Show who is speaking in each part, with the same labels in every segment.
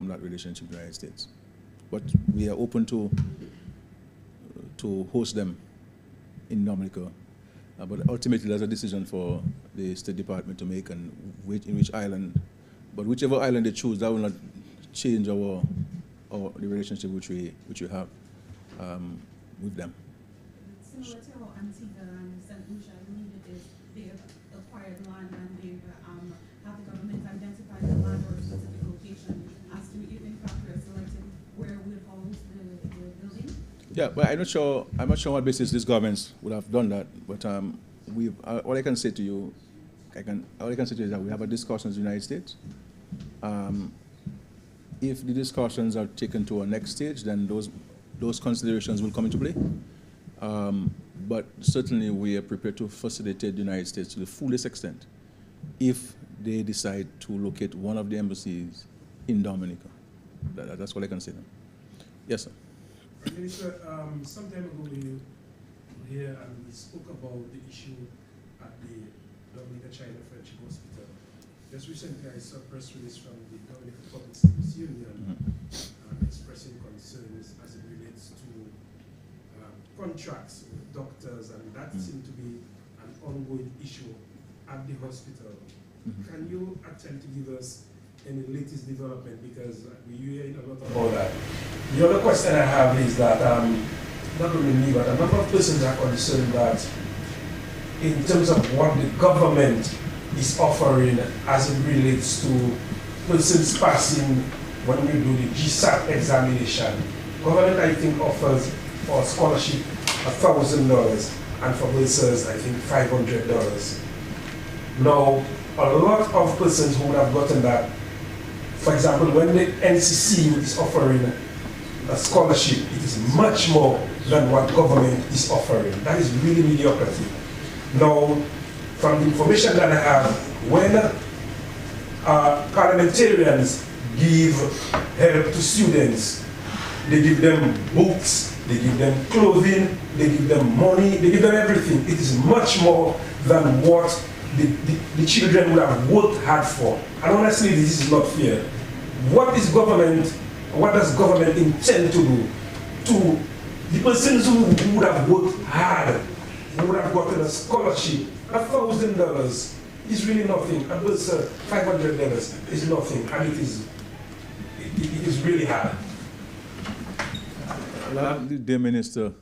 Speaker 1: that relationship with the United States. But we are open to host them in Dominica. But ultimately, there's a decision for the State Department to make and in which island. But whichever island they choose, that will not change the relationship which we have with them.
Speaker 2: Similar to how Antigua and St. Lucia they've acquired land and they've have the government identified the land or a specific location as to if in fact we're selecting where we'll house the building?
Speaker 1: Yeah, but I'm not sure on what basis these governments would have done that. But all I can say to you is that we have a discussion with the United States. If the discussions are taken to a next stage, then those considerations will come into play. But certainly we are prepared to facilitate the United States to the fullest extent if they decide to locate one of the embassies in Dominica. That's what I can say now. Yes, sir.
Speaker 3: Minister, some time ago we were here and we spoke about the issue at the Dominica China Friendship Hospital. Just recently I saw a press release from the Dominica Public Service Union expressing concerns as it relates to contracts with doctors, and that seemed to be an ongoing issue at the hospital. Can you attempt to give us any latest development, because we hear a lot about that? The other question I have is that not only me, but a number of persons are concerned that in terms of what the government is offering as it relates to persons passing when we do the GSAT examination, government I think offers for scholarship $1,000 and for bursars I think $500. Now, a lot of persons who would have gotten that, for example, when the NCC is offering a scholarship, it is much more than what government is offering. That is really mediocrity. Now, from the information that I have, when parliamentarians give help to students, they give them books, they give them clothing, they give them money, they give them everything. It is much more than what the children would have worked hard for. And honestly, this is not fair. What does government intend to do to the persons who would have worked hard, who would have gotten a scholarship? $1,000 is really nothing. A bursar, $500 is nothing, and it is really hard.
Speaker 1: The dear Minister,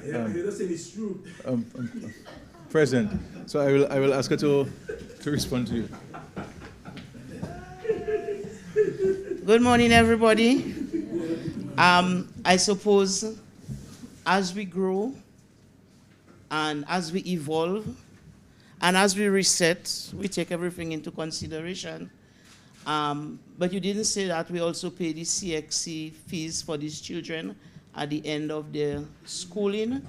Speaker 3: it's true.
Speaker 1: Present. So I will ask her to respond to you.
Speaker 4: Good morning, everybody. I suppose as we grow and as we evolve and as we reset, we take everything into consideration. But you didn't say that we also pay the CXC fees for these children at the end of their schooling.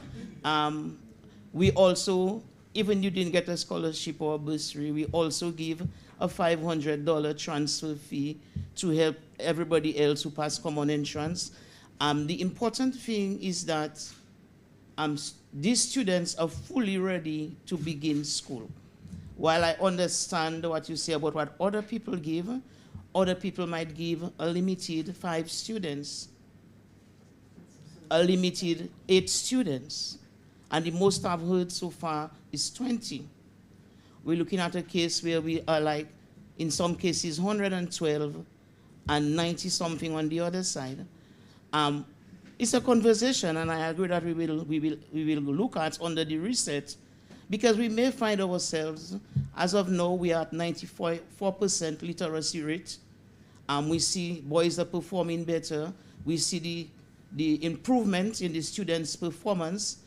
Speaker 4: We also, even you didn't get a scholarship or a bursary, we also give a $500 transfer fee to help everybody else who pass common entrance. The important thing is that these students are fully ready to begin school. While I understand what you say about what other people give, other people might give a limited 5 students, a limited 8 students, and the most I've heard so far is 20. We're looking at a case where we are like, in some cases, 112 and 90-something on the other side. It's a conversation, and I agree that we will look at under the reset, because we may find ourselves, as of now, we are at 94% literacy rate. We see boys are performing better. We see the improvement in the students' performance.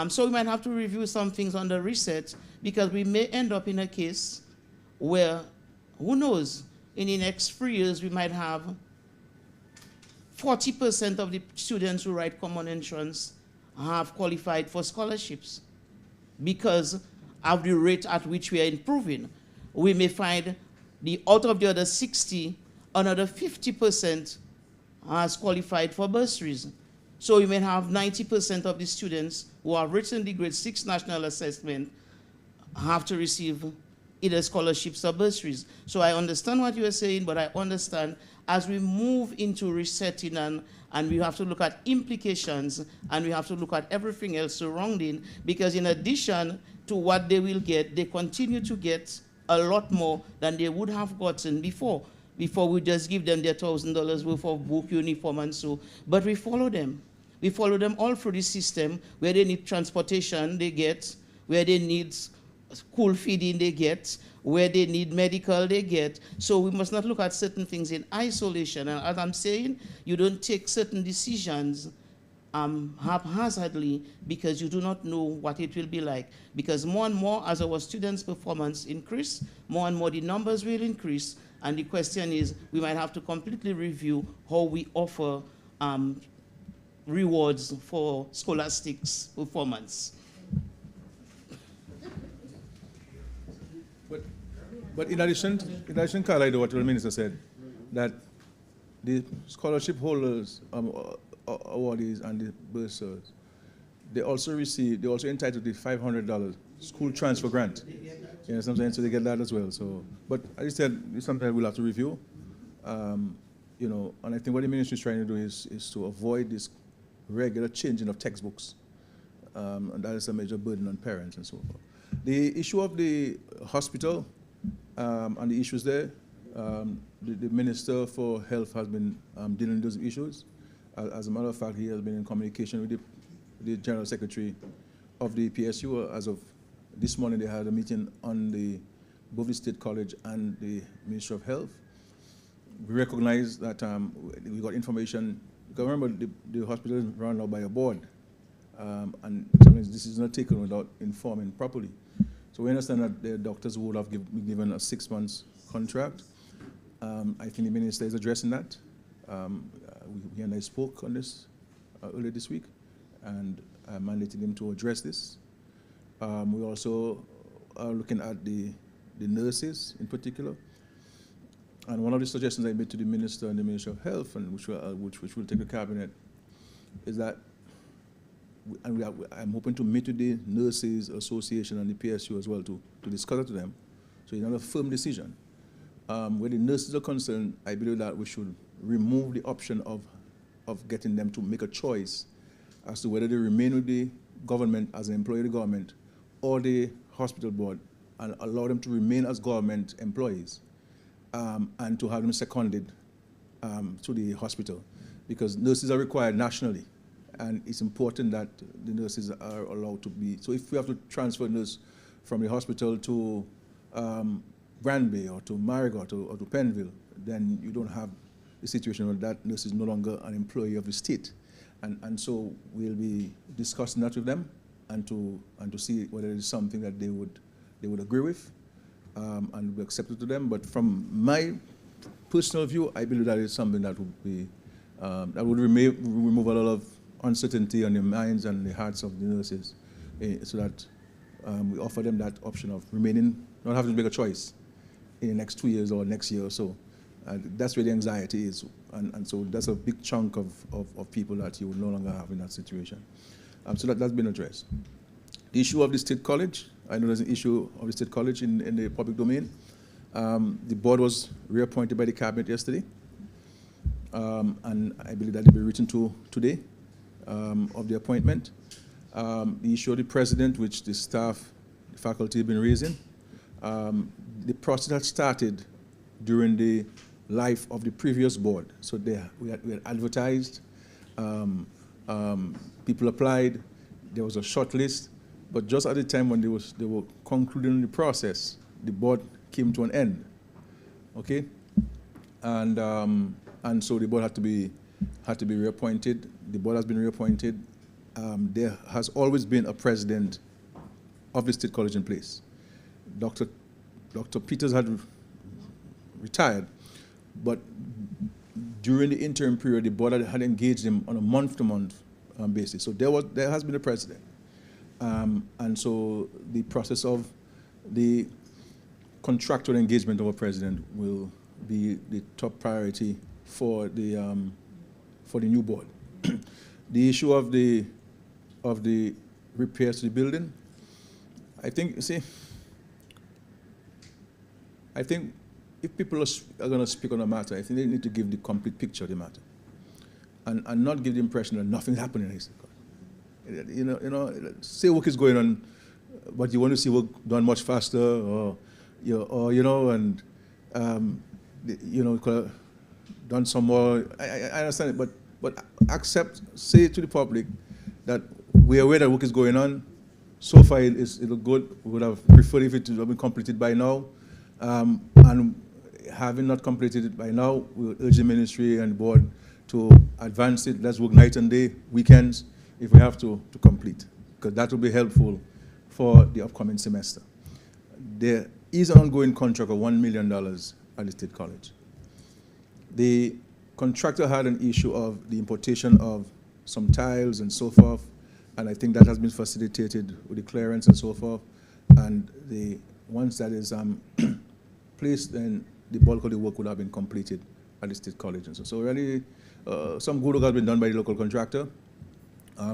Speaker 4: So we might have to review some things on the reset, because we may end up in a case where, who knows, in the next 3 years we might have 40% of the students who write common entrance have qualified for scholarships because of the rate at which we are improving. We may find out of the other 60, another 50% has qualified for bursaries. So we may have 90% of the students who have written the grade 6 national assessment have to receive either scholarships or bursaries. So I understand what you are saying, but I understand as we move into resetting and we have to look at implications and we have to look at everything else surrounding, because in addition to what they will get, they continue to get a lot more than they would have gotten before. Before we just give them their $1,000 worth of book, uniform, and so. But we follow them. We follow them all through the system. Where they need transportation, they get. Where they need school feeding, they get. Where they need medical, they get. So we must not look at certain things in isolation. And as I'm saying, you don't take certain decisions haphazardly because you do not know what it will be like. Because more and more, as our students' performance increase, more and more the numbers will increase. And the question is, we might have to completely review how we offer rewards for scholastics performance.
Speaker 1: But in addition, Carl, I do what the minister said, that the scholarship holders, awardees, and the bursars, they also entitled to the $500 school transfer grant. You know what I'm saying? So they get that as well. So, but as I said, sometimes we'll have to review. You know, and I think what the ministry is trying to do is to avoid this regular changing of textbooks, and that is a major burden on parents and so forth. The issue of the hospital and the issues there, the Minister for Health has been dealing with those issues. As a matter of fact, he has been in communication with the General Secretary of the PSU. As of this morning, they had a meeting on both the State College and the Ministry of Health. We recognize that we got information, because remember, the hospital is run out by a board, and sometimes this is not taken without informing properly. So we understand that the doctors would have been given a 6 months contract. I think the minister is addressing that. He and I spoke on this earlier this week, and I mandated him to address this. We also are looking at the nurses in particular. And one of the suggestions I made to the minister and the Ministry of Health, and which will take the cabinet, is that I'm hoping to meet with the Nurses Association and the PSU as well to discuss it to them. So it's not a firm decision. Where the nurses are concerned, I believe that we should remove the option of getting them to make a choice as to whether they remain with the government as an employee of the government or the hospital board, and allow them to remain as government employees, and to have them seconded to the hospital, because nurses are required nationally, and it's important that the nurses are allowed to be. So if we have to transfer a nurse from the hospital to Granby or to Marigot or to Penville, then you don't have the situation where that nurse is no longer an employee of the state. And so we'll be discussing that with them and to see whether it is something that they would agree with, and we accept it to them. But from my personal view, I believe that is something that would be that would remove a lot of uncertainty on the minds and the hearts of the nurses, so that we offer them that option of remaining, not having to make a choice in the next 2 years or next year or so. That's where the anxiety is, and so that's a big chunk of people that you will no longer have in that situation. So that's been addressed. The issue of the State College, I know there's an issue of the State College in the public domain. The board was reappointed by the cabinet yesterday, and I believe that will be written to today of the appointment. The issue of the president, which the staff, the faculty have been raising, the process had started during the life of the previous board. So we had advertised, people applied, there was a short list, but just at the time when they were concluding the process, the board came to an end. Okay, and so the board had to be reappointed. The board has been reappointed. There has always been a president of the State College in place. Dr. Peters had retired, but during the interim period, the board had engaged him on a month-to-month basis. So there has been a president, and so the process of the contractual engagement of a president will be the top priority for the new board. The issue of the repairs to the building, I think if people are going to speak on a matter, I think they need to give the complete picture of the matter, and not give the impression that nothing's happening in Eastern Court. Say work is going on, but you want to see work done much faster, or could have done some more. I understand it, but say to the public that we are aware that work is going on. So far, it'll good. We would have preferred if it would have been completed by now. And having not completed it by now, we will urge the ministry and the board to advance it. Let's work night and day, weekends, if we have to complete, because that will be helpful for the upcoming semester. There is an ongoing contract of $1 million at the State College. The contractor had an issue of the importation of some tiles and so forth, and I think that has been facilitated with the clearance and so forth. And once that is placed, then the bulk of the work would have been completed at the State College. And so really, some good work has been done by the local contractor.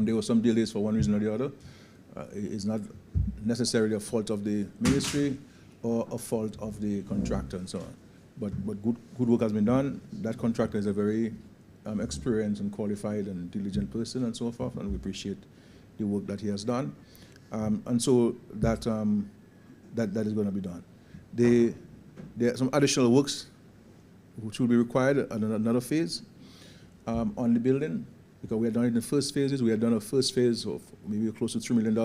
Speaker 1: There were some delays for one reason or the other. It's not necessarily a fault of the ministry or a fault of the contractor and so on. But good work has been done. That contractor is a very experienced and qualified and diligent person and so forth, and we appreciate the work that he has done. And so that is going to be done. There are some additional works which will be required at another phase on the building, because we had done it in the first phases. We had done a first phase of maybe close to $3 million,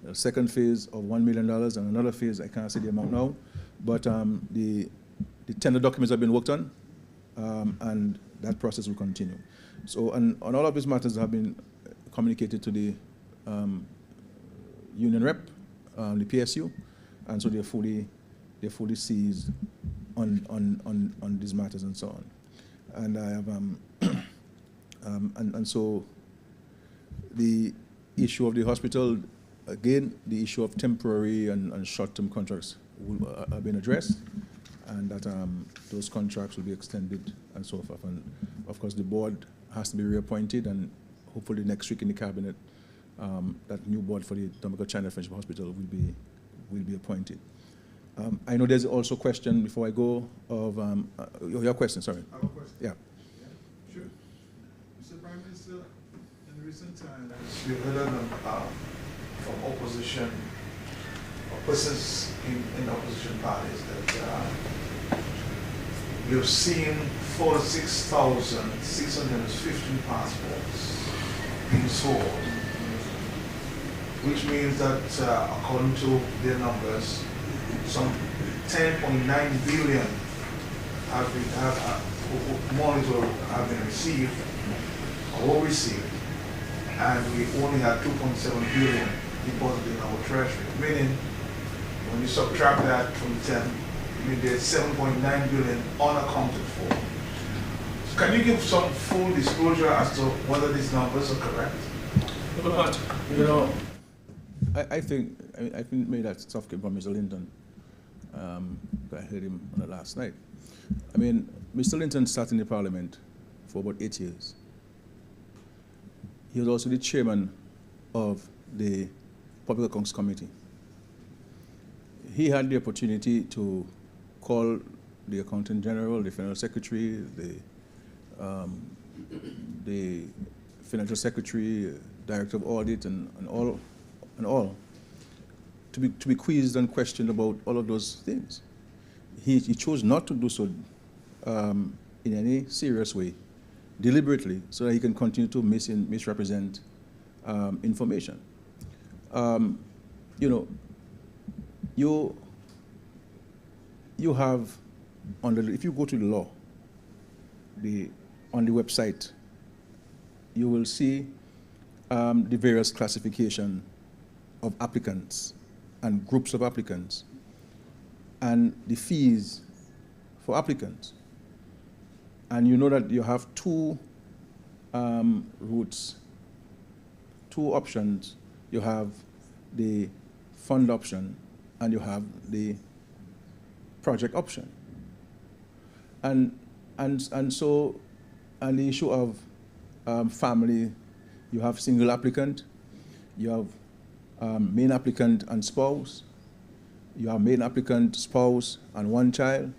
Speaker 1: a second phase of $1 million, and another phase, I can't say the amount now, but the tender documents have been worked on, and that process will continue. So, and all of these matters have been communicated to the union rep, the PSU, and so they're fully seized on these matters and so on. And I have and so the issue of the hospital, again, the issue of temporary and short-term contracts have been addressed, and that those contracts will be extended and so forth. And of course, the board has to be reappointed, and hopefully next week in the cabinet, that new board for the Dominica China Friendship Hospital will be appointed. I know there's also a question before I go of your question. Sorry.
Speaker 5: I have a question.
Speaker 1: Yeah.
Speaker 5: Sure. Mr. Prime Minister, in recent times, we've heard from opposition or persons in opposition parties that we've seen 46,615 passports being sold, which means that according to their numbers, some 10.9 billion monies have been received or were received, and we only had 2.7 billion deposited in our treasury. Meaning, when you subtract that from 10, I mean there's 7.9 billion unaccounted for. So can you give some full disclosure as to whether these numbers are correct?
Speaker 1: I think maybe that stuff came from Mr. Linton. I heard him on it last night. I mean, Mr. Linton sat in the Parliament for about 8 years. He was also the chairman of the Public Accounts Committee. He had the opportunity to call the Accountant General, the Financial Secretary, the Financial Secretary, Director of Audit, and all, to be quizzed and questioned about all of those things. He chose not to do so in any serious way, deliberately, so that he can continue to misrepresent information. You have, if you go to the law, on the website, you will see the various classification of applicants and groups of applicants and the fees for applicants. And you know that you have two routes, two options. You have the fund option and you have the project option. And the issue of family, you have single applicant, you have main applicant and spouse, you have main applicant, spouse, and one child,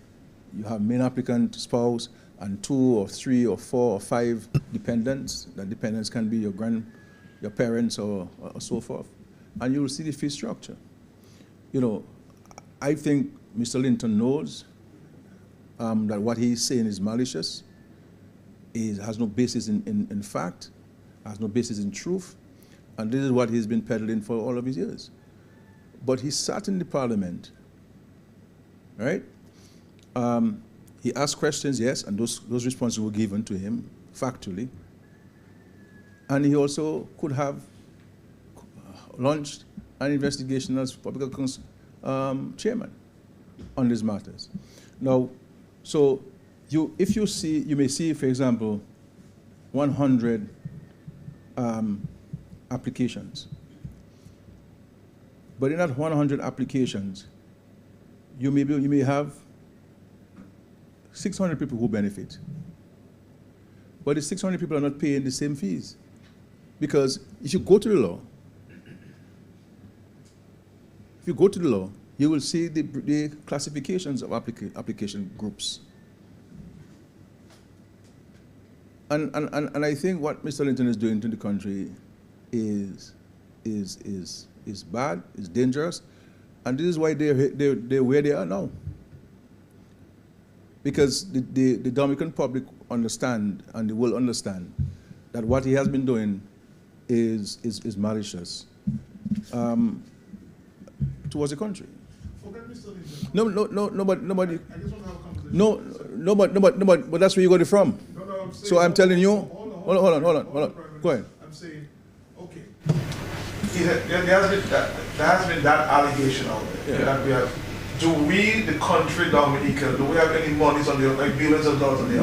Speaker 1: you have main applicant, spouse, and 2 or 3 or 4 or 5 dependents. The dependents can be your parents or so forth. And you will see the fee structure. You know, I think Mr. Linton knows that what he's saying is malicious, has no basis in fact, has no basis in truth, and this is what he's been peddling for all of his years. But he sat in the parliament, right? He asked questions, yes, and those responses were given to him factually. And he also could have launched an investigation as public accounts chairman on these matters. Now, so if you see, you may see, for example, 100 applications. But in that 100 applications, you may have 600 people who benefit. But the 600 people are not paying the same fees. Because if you go to the law, you will see the classifications of application groups. And I think what Mr. Linton is doing to the country is bad, is dangerous, and this is why they're where they are now. Because the Dominican public understand, and they will understand, that what he has been doing is malicious towards the country.
Speaker 5: Forget Mr. Linton.
Speaker 1: Nobody.
Speaker 5: I just want to have a conversation.
Speaker 1: Nobody. But that's where you got it from.
Speaker 5: No, I'm saying,
Speaker 1: So I'm telling you.
Speaker 5: Hold on.
Speaker 1: Go ahead.
Speaker 5: I'm saying, okay. There has been that allegation out there.
Speaker 1: Yeah.
Speaker 5: That we have. Do we, the country Dominica, do we have any monies on the like billions of dollars on the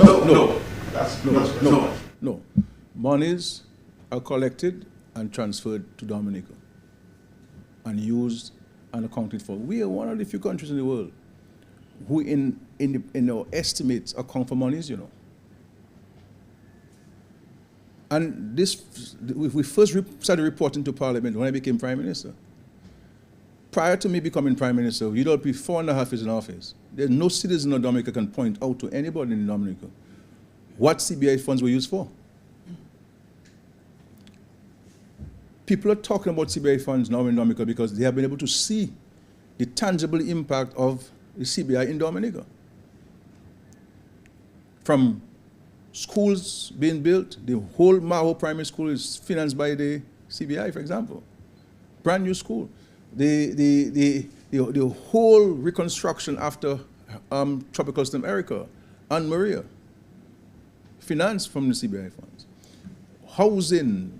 Speaker 1: No. Monies are collected and transferred to Dominica and used and accounted for. We are one of the few countries in the world who in our estimates account for monies, you know. And this, we first started reporting to Parliament when I became Prime Minister. Prior to me becoming Prime Minister, you'd all be 4.5 years in office. There's no citizen of Dominica can point out to anybody in Dominica what CBI funds were used for. People are talking about CBI funds now in Dominica because they have been able to see the tangible impact of the CBI in Dominica. From schools being built, the whole Maho Primary School is financed by the CBI, for example. Brand new school. The whole reconstruction after Tropical Storm Erica and Maria, financed from the CBI funds. Housing,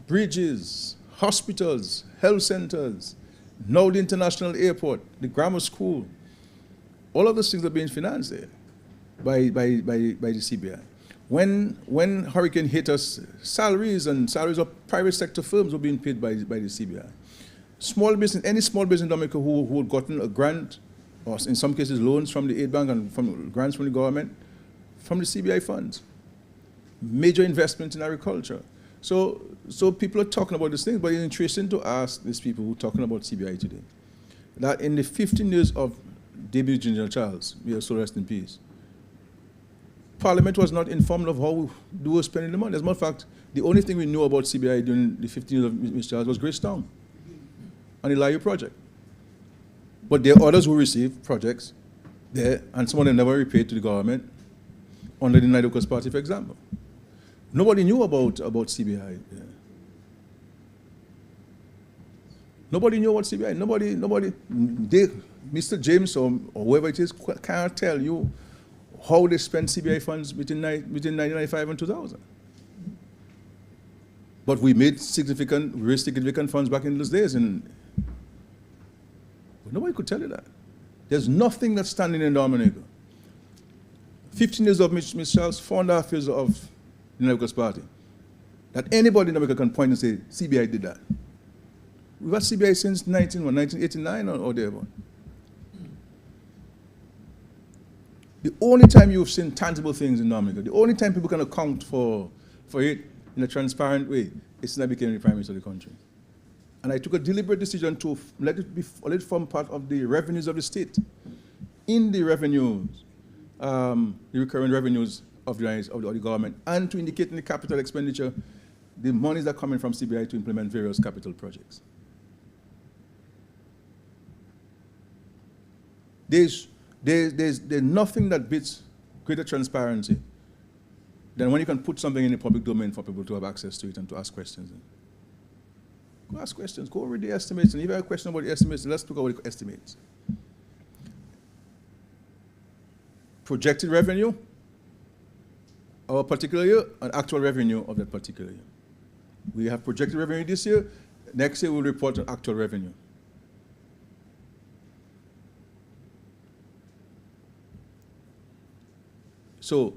Speaker 1: bridges, hospitals, health centers, now the international airport, the grammar school, all of those things are being financed there by the CBI. When hurricane hit us, salaries of private sector firms were being paid by the CBI. Small business, any small business in Dominica who had gotten a grant, or in some cases loans from the aid bank and from grants from the government, from the CBI funds. Major investments in agriculture. So people are talking about these things, but it's interesting to ask these people who are talking about CBI today, that in the 15 years of David Ginger Charles, may his soul rest in peace, Parliament was not informed of how they were spending the money. As a matter of fact, the only thing we knew about CBI during the 15 years of Mr. Charles was Greystown and the Layu project. But there are others who received projects there, and some of them never repaid to the government under the Nidocus Party, for example. Nobody knew about CBI. Yeah. Nobody knew about CBI. Mr. James or whoever it is can't tell you how they spent CBI funds between 1995 and 2000. But we made significant funds back in those days, but nobody could tell you that. There's nothing that's standing in Dominica. 15 years of Mr. Charles, 4.5 years of the Nidocus Party, that anybody in Dominica can point and say, CBI did that. We've had CBI since 1989 or thereabout. The only time you've seen tangible things in Dominica, the only time people can account for it in a transparent way, is when I became the Prime Minister of the country. And I took a deliberate decision to let it form part of the revenues of the state. In the revenues, the recurring revenues of the government, and to indicate in the capital expenditure the monies that are coming from CBI to implement various capital projects. There's nothing that beats greater transparency than when you can put something in the public domain for people to have access to it and to ask questions. Go ask questions, go read the estimates, and if you have a question about the estimates, let's talk about the estimates. Projected revenue of a particular year and actual revenue of that particular year. We have projected revenue this year, next year we'll report on actual revenue. So,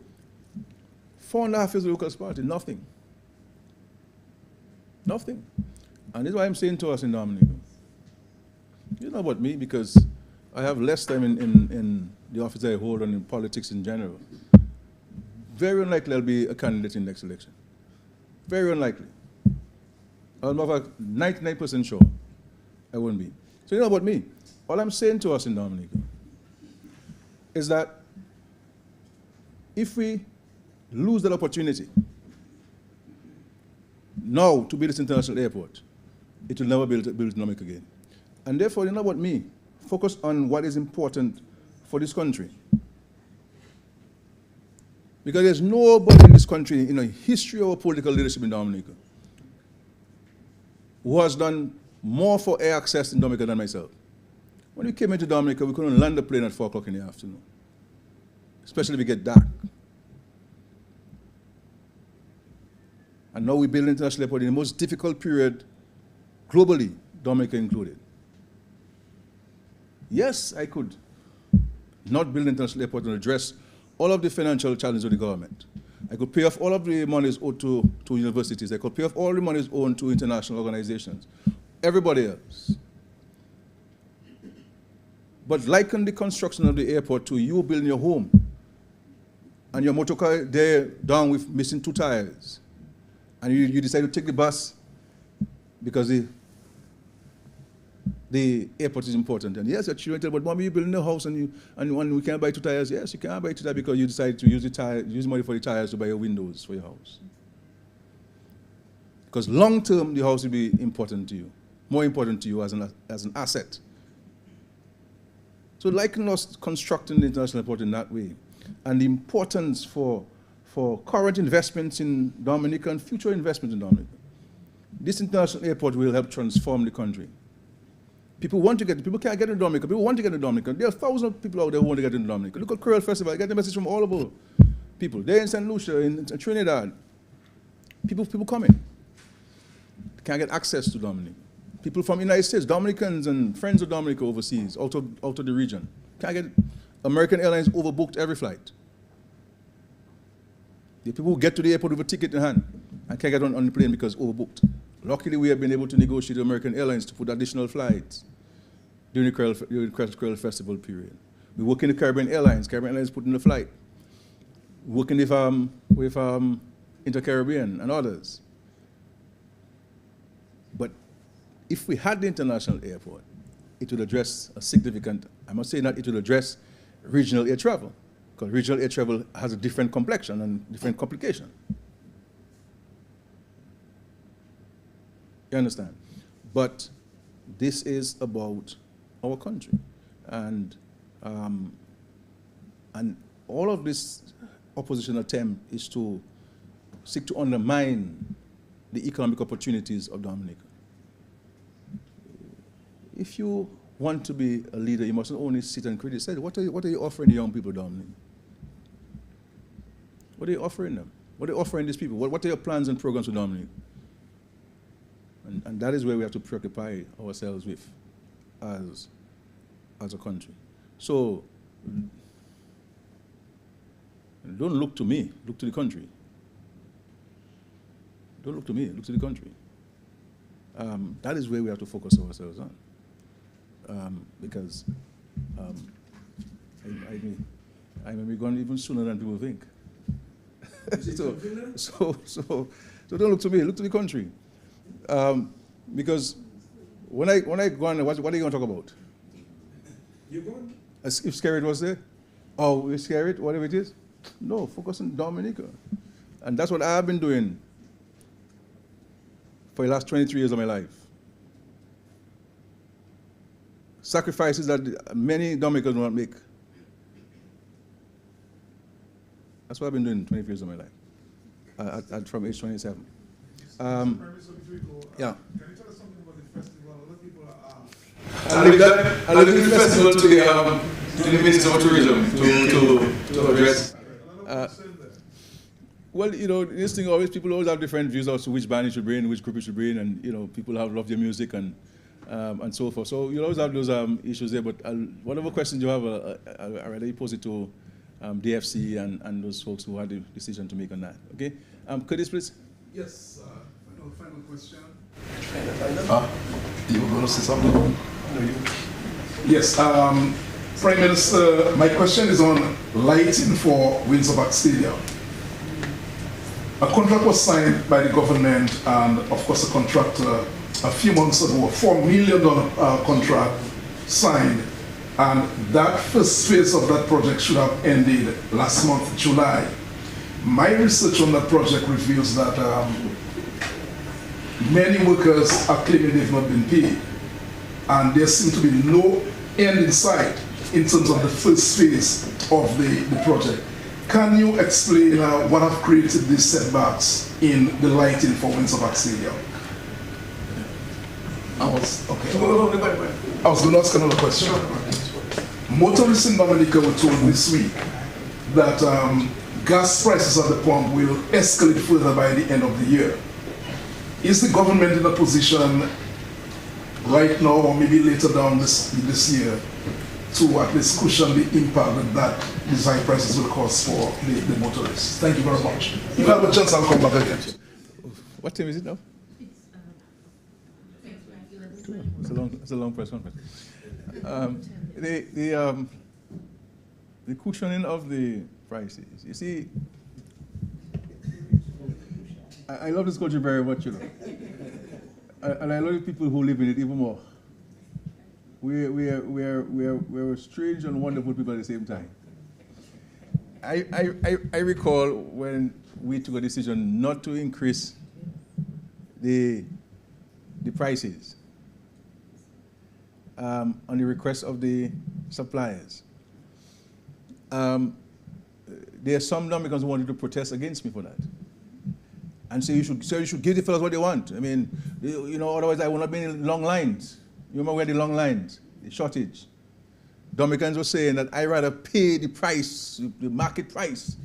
Speaker 1: 4.5 years of Lucas Party, nothing. Nothing. And this is why I'm saying to us in Dominica, you know about me, because I have less time in the office I hold and in politics in general. Very unlikely I'll be a candidate in the next election. Very unlikely. I'm about 99% sure I won't be. So you know about me. All I'm saying to us in Dominica is that if we lose that opportunity now to build this international airport, it will never build economic again. And therefore, you know what me, focus on what is important for this country. Because there's nobody in this country, in the history of political leadership in Dominica, who has done more for air access in Dominica than myself. When we came into Dominica, we couldn't land the plane at 4 o'clock in the afternoon, especially if it get dark. And now we build an international airport in the most difficult period globally, Dominica included. Yes, I could not build an international airport and address all of the financial challenges of the government. I could pay off all of the monies owed to universities. I could pay off all the monies owed to international organizations. Everybody else. But liken the construction of the airport to you building your home and your motor car there down with missing 2 tires. And you decide to take the bus because the airport is important. And yes, your children tell, but mommy, you're building a house and we can't buy 2 tires. Yes, you can't buy 2 tires because you decided to use money for the tires to buy your windows for your house. Because long term, the house will be important to you, more important to you as an asset. So liken us constructing the international airport in that way, and the importance for current investments in Dominica and future investments in Dominica. This international airport will help transform the country. People can't get to Dominica. People want to get to Dominica. There are thousands of people out there who want to get into Dominica. Look at Curl Festival. I get the message from all over people. They're in St. Lucia, in Trinidad. People coming. Can't get access to Dominica. People from the United States, Dominicans and friends of Dominica overseas, out of the region. Can't get. American Airlines overbooked every flight. The people who get to the airport with a ticket in hand and can't get on the plane because overbooked. Luckily, we have been able to negotiate with American Airlines to put additional flights during the Curl Festival period. We work in the Caribbean Airlines. Caribbean Airlines put in the flight. Working with Inter-Caribbean and others. But if we had the international airport, it would address a significant, I'm not saying that it would address regional air travel, because regional air travel has a different complexion and different complication. You understand? But this is about our country. And all of this opposition attempt is to seek to undermine the economic opportunities of Dominica. If you want to be a leader, you mustn't only sit and criticize. What are you offering the young people, Dominica? What are you offering them? What are you offering these people? What are your plans and programs for Dominica? And that is where we have to preoccupy ourselves with as a country. So don't look to me, look to the country. Don't look to me, look to the country. That is where we have to focus ourselves on. Because I may be gone even sooner than people think. So don't look to me, look to the country. Because when I go on, what are you going to talk about?
Speaker 3: You're going?
Speaker 1: If Skerrit was there? or Skerrit, whatever it is. No, focus on Dominica. And that's what I've been doing for the last 23 years of my life. Sacrifices that many Dominicans will not make. That's what I've been doing 23 years of my life, from age 27. Yeah.
Speaker 6: Can you tell us something about the festival? A lot of people are
Speaker 1: I'll leave the festival to the Minister of Tourism to address. Well, you know, this thing always, people always have different views as to which band you should bring, which group you should bring, and, you know, people love their music and so forth. So you always have those issues there, but whatever questions you have, I'll rather pose it to DFC and those folks who had the decision to make on that. Okay? Curtis, please.
Speaker 6: Yes, final question.
Speaker 7: You were going to say something?
Speaker 6: No, you. Yes, Prime Minister, my question is on lighting for Windsor Park Stadium. A contract was signed by the government and, of course, a contractor a few months ago, a $4 million contract signed, and that first phase of that project should have ended last month, July. My research on that project reveals that many workers are claiming they've not been paid, and there seems to be no end in sight in terms of the first phase of the project. Can you explain what have created these setbacks in the lighting for Windsor Park Stadium? I was going to ask another question. Motorists in Dominica were told this week that gas prices at the pump will escalate further by the end of the year. Is the government in a position right now, or maybe later down this year, to at least cushion the impact that these high prices will cause for the motorists? Thank you very much. If I have a chance, I'll come back again.
Speaker 1: What time is it now? It's a long press conference. The cushioning of the prices. You see, I love this country very much, you know, and I love the people who live in it even more. We're strange and wonderful people at the same time. I recall when we took a decision not to increase the prices on the request of the suppliers. There are some Dominicans who wanted to protest against me for that, and say you should give the fellows what they want. I mean, you know, otherwise I will not be in long lines. You remember where the long lines, the shortage. Dominicans were saying that I rather pay the price, the market price,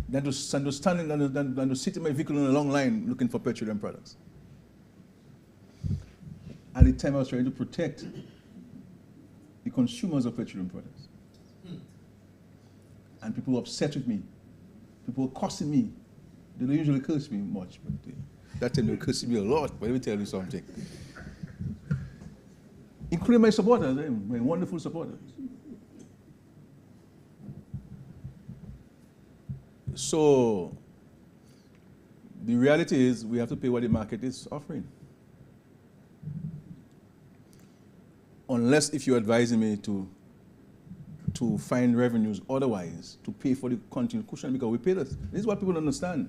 Speaker 1: than to stand than to sit in my vehicle in a long line looking for petroleum products. At the time I was trying to protect the consumers of petroleum products. And people were upset with me. People were cursing me. They don't usually curse me much, but that time they were cursing me a lot. But let me tell you something. Including my supporters, my wonderful supporters. So the reality is we have to pay what the market is offering. Unless if you're advising me to find revenues otherwise, to pay for the continued cushion, because we pay this. This is what people understand.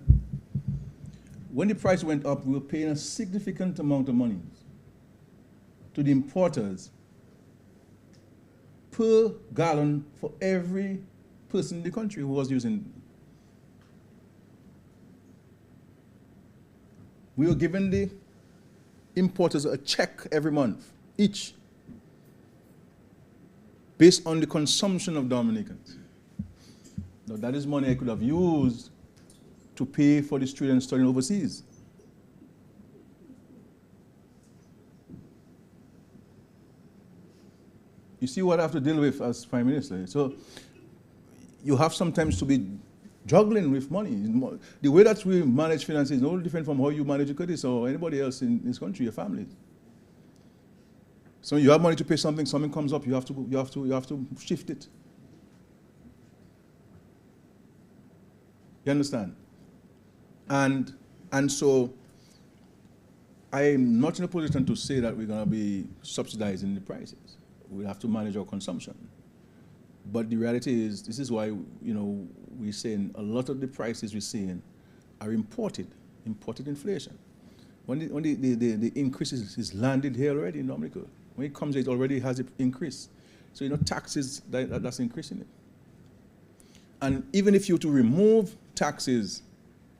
Speaker 1: When the price went up, we were paying a significant amount of money to the importers per gallon for every person in the country who was using. We were giving the importers a check every month, each, based on the consumption of Dominicans. Now that is money I could have used to pay for the students studying overseas. You see what I have to deal with as Prime Minister. So you have sometimes to be juggling with money. The way that we manage finances is no different from how you manage your Curtis or anybody else in this country, your family. So you have money to pay something comes up, you have to shift it. You understand? And so I'm not in a position to say that we're going to be subsidizing the prices. We have to manage our consumption. But the reality is, this is why, you know, we're saying a lot of the prices we're seeing are imported inflation. When the increase is landed here already in Dominica, when it comes, it already has an increase. So, you know, taxes, that's increasing it. And even if you were to remove taxes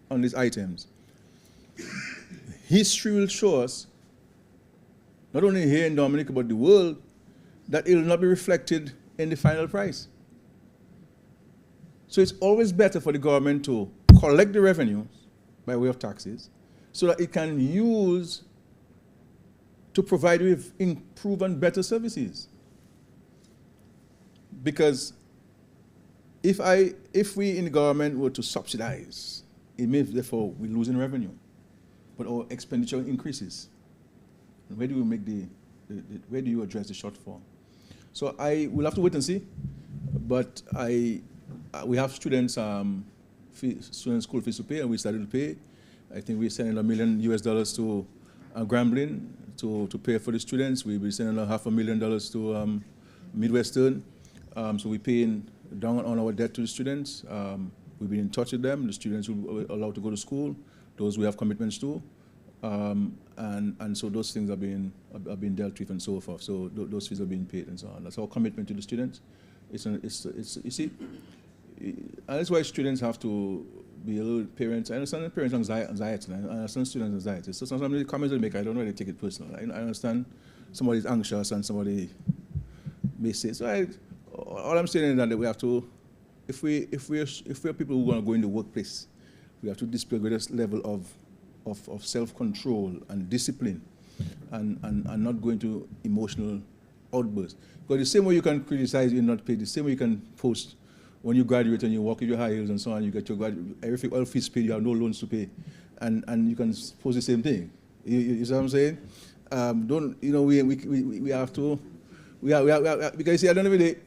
Speaker 1: on these items, history will show us, not only here in Dominica, but the world, that it will not be reflected in the final price. So it's always better for the government to collect the revenues by way of taxes so that it can use to provide with improved and better services. Because if we in the government were to subsidize, it means therefore we're losing revenue, but our expenditure increases. And where do we make where do you address the shortfall? So we'll have to wait and see, but we have students, student school fees to pay, and we started to pay. I think we're sending $1 million to Grambling to pay for the students. We'll be sending $500,000 to Midwestern. So we're paying down on our debt to the students. We've been in touch with them. The students will be allowed to go to school, those we have commitments to. And so those things are being dealt with and so forth. So those fees are being paid and so on. That's our commitment to the students. You see, and that's why students have to be a little parents. I understand parents' anxiety. I understand students' anxiety. So some of the comments they make, I don't really take it personal. I understand somebody's anxious and somebody may say. So all I'm saying is that we have to, if we're people who want to go in the workplace, we have to display a greater level of self-control and discipline, and not go into emotional outbursts. Because the same way you can criticize you're not paid, the same way you can post when you graduate and you walk with your high heels and so on, you get your everything, all fees paid, you have no loans to pay, and you can post the same thing. You see what I'm saying? We have to, because you see, at the end of the day,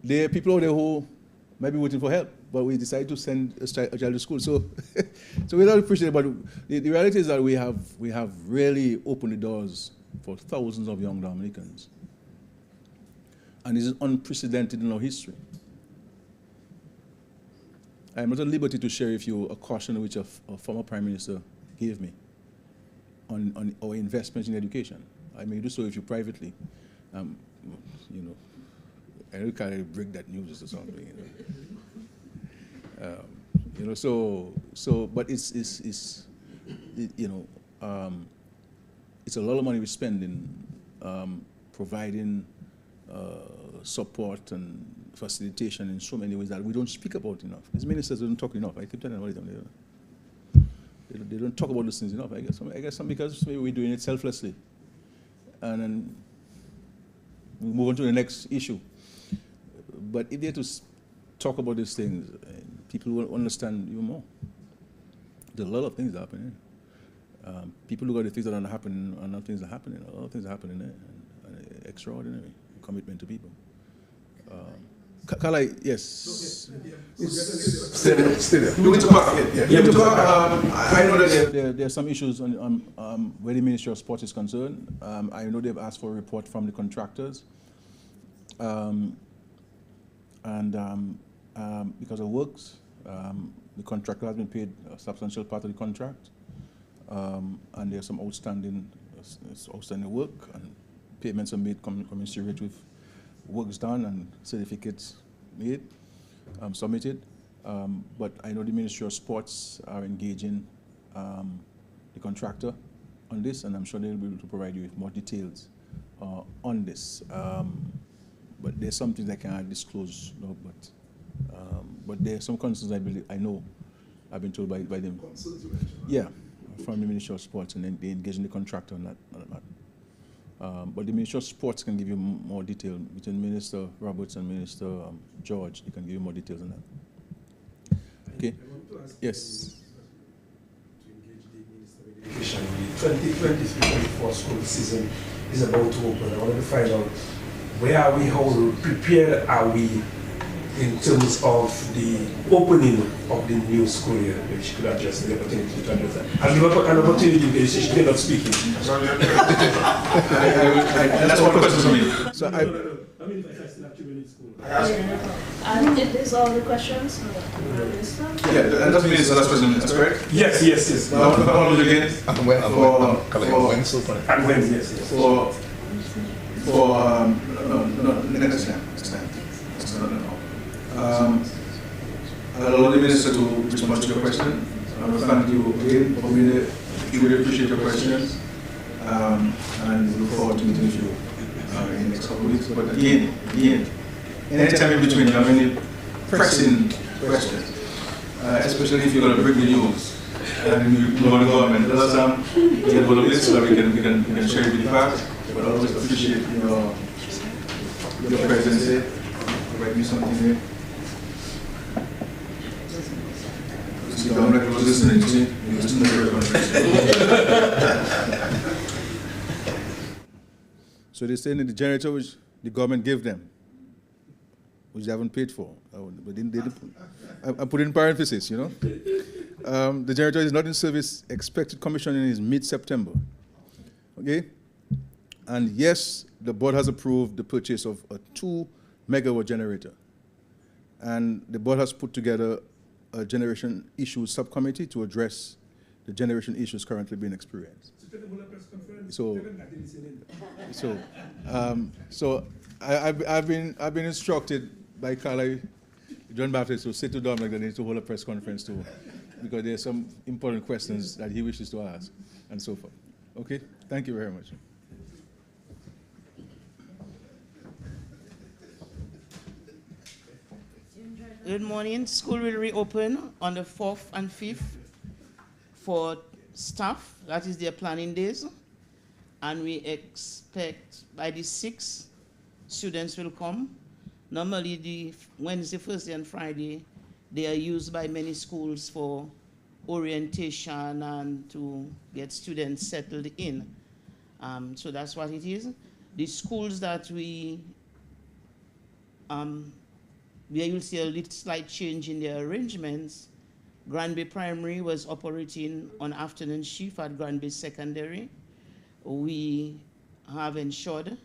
Speaker 1: there are people out there who might be waiting for help, but we decided to send a child to school. So we don't appreciate it, but the reality is that we have really opened the doors for thousands of young Dominicans. And this is unprecedented in our history. I am not at liberty to share with you a caution which a former Prime Minister gave me on our investment in education. I may do so with you privately. I don't kind of break that news or something. But it's a lot of money we spend in providing support and facilitation in so many ways that we don't speak about enough. These ministers don't talk enough. I keep telling them they don't talk about those things enough. I guess because maybe we're doing it selflessly, and then we move on to the next issue. But if they're to talk about these things, people will understand even more. There's a lot of things happening. People look at the things that are not happening, and other things are happening. A lot of things are happening there, and extraordinary commitment to people. Kala, yes.
Speaker 6: Stay there. You want to talk? I know that
Speaker 1: there are some issues on where the Ministry of Sport is concerned. I know they've asked for a report from the contractors. Because of works, the contractor has been paid a substantial part of the contract, and there's some outstanding work, and payments are made commensurate with works done and certificates made, submitted. But I know the Ministry of Sports are engaging the contractor on this, and I'm sure they'll be able to provide you with more details on this. But there's some things I cannot disclose, no, but there are some concerns I know I've been told by them.
Speaker 6: Concerns you mentioned?
Speaker 1: Yeah, from the Ministry of Sports, and then they engage in the contractor on that. But the Ministry of Sports can give you more detail. Between Minister Roberts and Minister George, they can give you more details on that. Okay?
Speaker 3: I want to ask
Speaker 1: yes.
Speaker 3: To engage the Minister of Education. The 2023-24 school season is about to open. I wanted to find out where are we, how prepared are we in terms of the opening of the new school year, which could address the opportunity to address that. I'll give an opportunity because she cannot speak.
Speaker 1: That's one question for me. So
Speaker 3: no. I mean,
Speaker 7: It is all the questions.
Speaker 1: Yeah, and that's the last question, that's correct?
Speaker 3: Yes, yes, yes.
Speaker 1: Now, how much again?
Speaker 6: And when,
Speaker 3: And when, yes, yes.
Speaker 1: Next time. I'll allow the minister to respond to your question. I will thank you again for being there. We really appreciate your questions. And we look forward to meeting with you in the next couple of weeks. But again, anytime in between you have any pressing questions, especially if you're going to bring the news and you know the government, let us get hold of this so that we can share it with the fact. But I always appreciate your presence here. Write me something here. See, Dominic was listening, see? He was listening to your conversation. So they're saying that the generator which the government gave them, which they haven't paid for. But I put in parentheses, you know. The generator is not in service, expected commissioning is mid-September. Okay? And yes, the board has approved the purchase of a 2-megawatt generator. And the board has put together a generation issues subcommittee to address the generation issues currently being experienced. So I've been instructed by Carla John Baptist to say to Dominic that they need to hold a press conference too, because there are some important questions that he wishes to ask and so forth. Okay, thank you very much.
Speaker 4: Good morning. School will reopen on the 4th and 5th for staff. That is their planning days. And we expect by the 6th, students will come. Normally, the Wednesday, Thursday, and Friday, they are used by many schools for orientation and to get students settled in. So that's what it is. The schools that where you'll see a little slight change in their arrangements. Granby Primary was operating on afternoon shift at Granby Secondary. We have ensured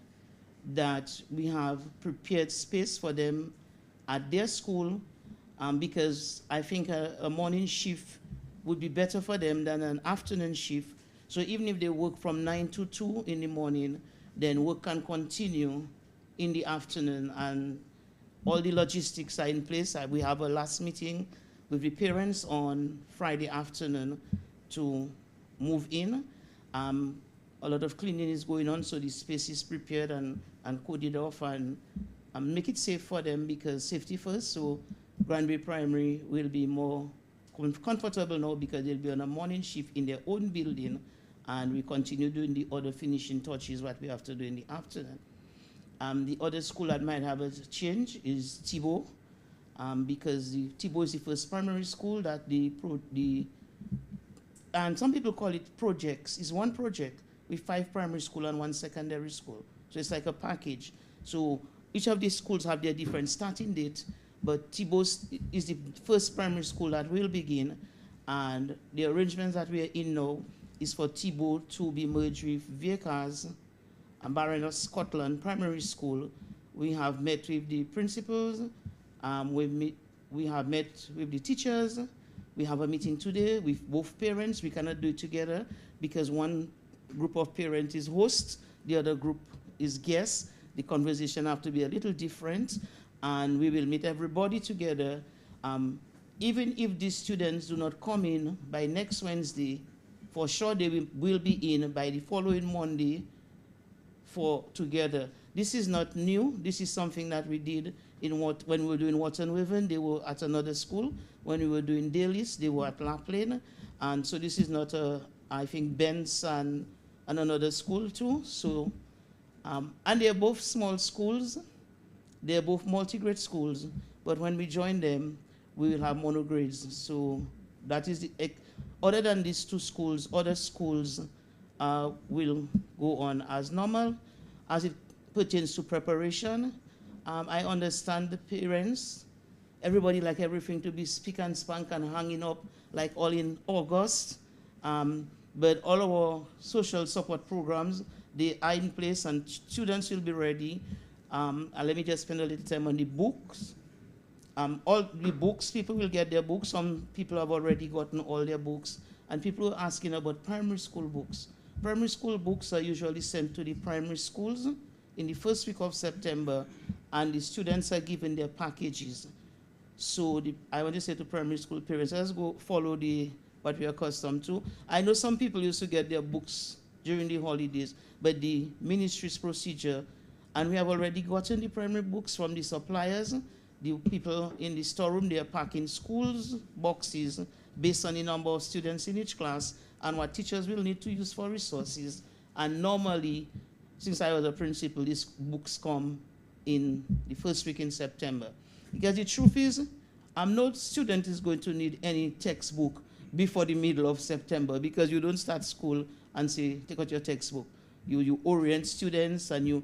Speaker 4: that we have prepared space for them at their school because I think a morning shift would be better for them than an afternoon shift. So even if they work from 9 to 2 in the morning, then work can continue in the afternoon, and all the logistics are in place. We have a last meeting with the parents on Friday afternoon to move in. A lot of cleaning is going on, so the space is prepared and coded off and make it safe for them, because safety first. So Granby Primary will be more comfortable now because they'll be on a morning shift in their own building, and we continue doing the other finishing touches what we have to do in the afternoon. The other school that might have a change is Thibault, because Thibault is the first primary school that and some people call it projects. It's one project with 5 primary school and 1 secondary school. So it's like a package. So each of these schools have their different starting date, but Thibault is the first primary school that will begin, and the arrangements that we are in now is for Thibault to be merged with Vickers and Baroness Scotland Primary School. We have met with the principals, we have met with the teachers. We have a meeting today with both parents. We cannot do it together because one group of parents is hosts, the other group is guests. The conversation have to be a little different, and we will meet everybody together. Even if these students do not come in by next Wednesday, for sure they will be in by the following Monday for together. This is not new. This is something that we did when we were doing Wharton Wyvern. They were at another school. When we were doing Dailies, they were at Laplane. And so this is not I think Ben's and another school too. So, and they're both small schools. They're both multi-grade schools. But when we join them, we will have monogrades. So that is other than these 2 schools, other schools will go on as normal. As it pertains to preparation, I understand the parents, everybody like everything to be spick and spank and hanging up like all in August. But all our social support programs, they are in place and students will be ready. And let me just spend a little time on the books. All the books, people will get their books. Some people have already gotten all their books. And people are asking about primary school books. Primary school books are usually sent to the primary schools in the first week of September, and the students are given their packages. So I want to say to primary school parents, let's go follow what we are accustomed to. I know some people used to get their books during the holidays, but the ministry's procedure, and we have already gotten the primary books from the suppliers. The people in the storeroom, they are packing schools boxes based on the number of students in each class and what teachers will need to use for resources. And normally, since I was a principal, these books come in the first week in September. Because the truth is, no student is going to need any textbook before the middle of September, because you don't start school and say, take out your textbook. You orient students and you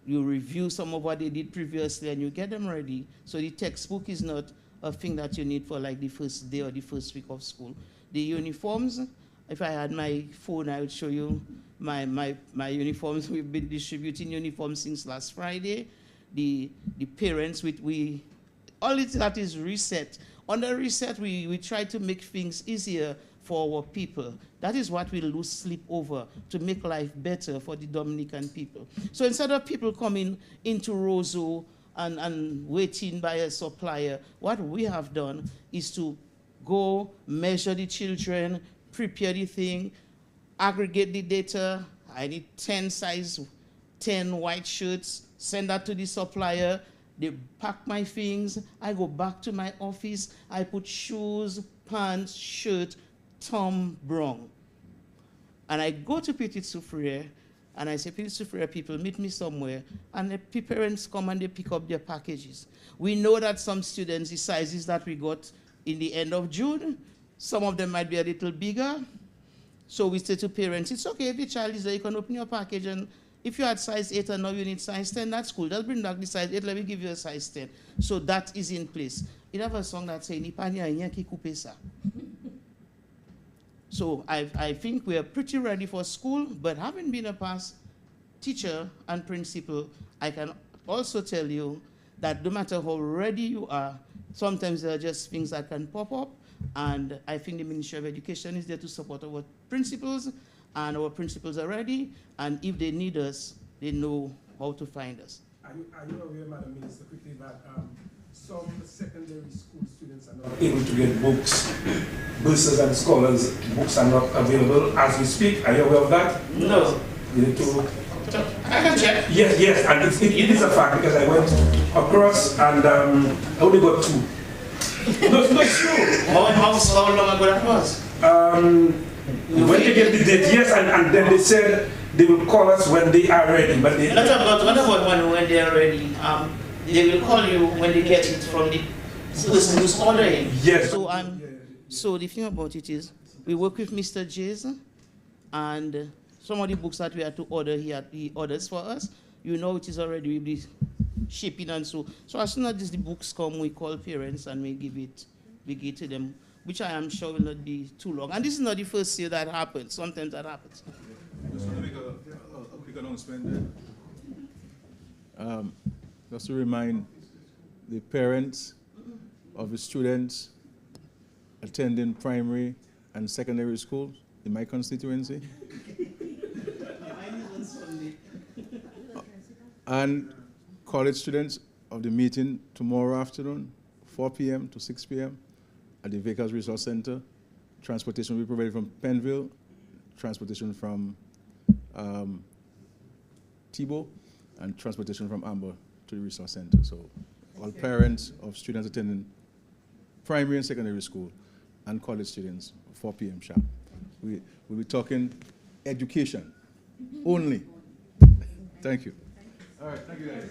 Speaker 4: review some of what they did previously and you get them ready. So the textbook is not a thing that you need for like the first day or the first week of school. The uniforms, if I had my phone, I would show you my uniforms. We've been distributing uniforms since last Friday. The parents, all that is reset. On the reset, we try to make things easier for our people. That is what we lose sleep over, to make life better for the Dominican people. So instead of people coming into Roseau and waiting by a supplier, what we have done is to go measure the children, prepare the thing, aggregate the data. I need 10 white shirts, send that to the supplier. They pack my things. I go back to my office. I put shoes, pants, shirt, Tom Brown. And I go to Petit Soufriere, and I say, Petit Soufriere people, meet me somewhere. And the parents come and they pick up their packages. We know that some students, the sizes that we got in the end of June, some of them might be a little bigger. So we say to parents, it's okay, if your child is there, you can open your package, and if you had size 8 and now you need size 10, that's cool. Just bring back the size 8, let me give you a size 10. So that is in place. You have a song that says, so I think we are pretty ready for school, but having been a past teacher and principal, I can also tell you that no matter how ready you are, sometimes there are just things that can pop up, and I think the Ministry of Education is there to support our principals, and our principals are ready, and if they need us, they know how to find us.
Speaker 3: Are you aware, Madam Minister, quickly, that some secondary school students are not able to get books? Bursars and scholars, books are not available as we speak. Are you aware of that?
Speaker 4: No.
Speaker 3: You need to...
Speaker 4: I can check.
Speaker 3: Yes, and it is a fact, because I went across and I only got 2. No, it's true.
Speaker 4: How long ago that was?
Speaker 3: When they get the date, yes, and then they said they will call us when they are ready. But they...
Speaker 4: What about when they are ready? They will call you when they get it from the person who's ordering.
Speaker 3: Yes.
Speaker 4: So the thing about it is, we work with Mr. J's, and some of the books that we had to order, he orders for us. You know it is already with the shipping and so. So as soon as the books come, we call parents and we give it to them, which I am sure will not be too long. And this is not the first year that happens. Sometimes that happens.
Speaker 1: Just want to make a quick announcement there. Just to remind the parents of the students attending primary and secondary schools in my constituency. And college students of the meeting tomorrow afternoon, 4 p.m. to 6 p.m. at the Vacas Resource Center. Transportation will be provided from Penville, transportation from Thibault, and transportation from Amber to the Resource Center. So all parents of students attending primary and secondary school and college students, 4 p.m. sharp. We'll be talking education only. Thank you. All right, thank you guys.